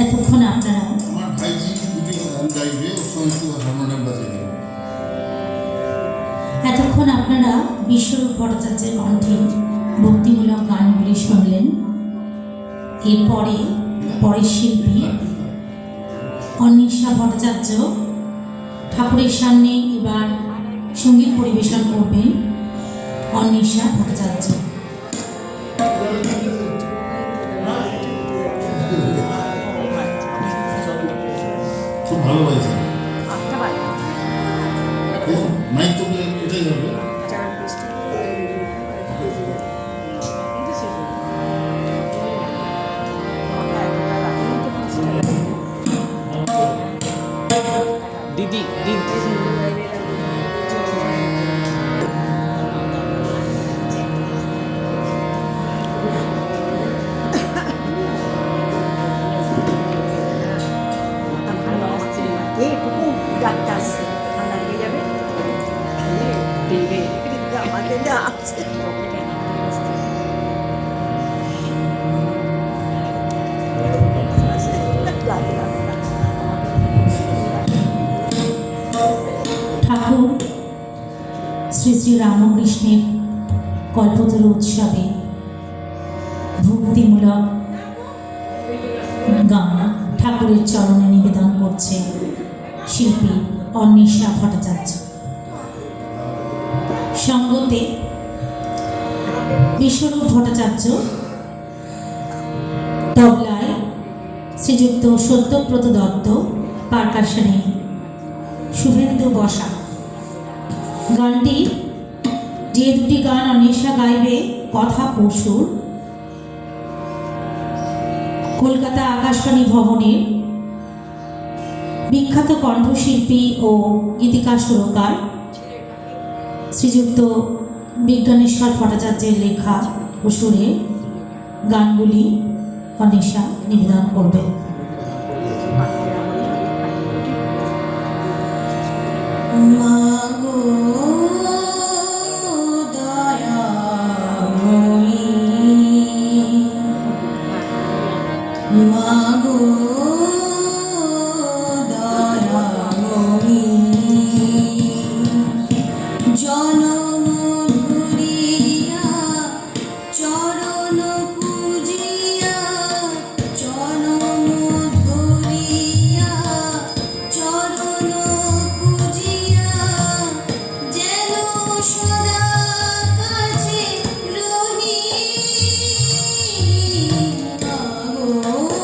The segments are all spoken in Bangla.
এতক্ষণ আপনারা আমার ভাইজি দুটি গান গাইবে ও সঙ্গে হারমোনিয়াম বাজিয়ে দেবে। এতক্ষণ আপনারা বিশ্বরূপ ভট্টাচার্যের কণ্ঠে ভক্তিমূলক গানগুলি শুনলেন। এরপরে পরের শিল্পী অন্বিষা ভট্টাচার্য ঠাকুরের সামনে এবার সঙ্গীত পরিবেশন করবেন। অন্বিষা ভট্টাচার্য। খুব ভালো হয়েছে। মাইক তো এটাই হবে। দিদি দিদি ঠাকুর শ্রী শ্রী রামকৃষ্ণের কল্পতরু উৎসবে ভক্তিমূলক গান ঠাকুরের চরণে নিবেদন করছে শিল্পী অন্বিষা ভট্টাচার্য। সঙ্গতে বিশ্বরূপ ভট্টাচার্য, তবলায় শ্রীযুক্ত সত্যব্রত দত্ত, পারকাশনে শুভেন্দু বসা। গানটি যে দুটি গান অন্বিষা গাইবে কথা ও সুর কলকাতা আকাশবাণী ভবনের বিখ্যাত কণ্ঠশিল্পী ও গীতিকার সুরকার শ্রীযুক্ত বিজ্ঞানেশ্বর ভট্টাচার্যের লেখা ও সুরে গানগুলি অন্বিষা নিবেদন করবে। মাগো দয়াময়ী, মাগো দয়াময়ী, জনম ধরিয়া চরণ পূজিয়া, জনম ধরিয়া চরণ পূজিয়া, যেন সদা কাছে রহি। মাগো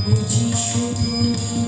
ও যিশু তুমি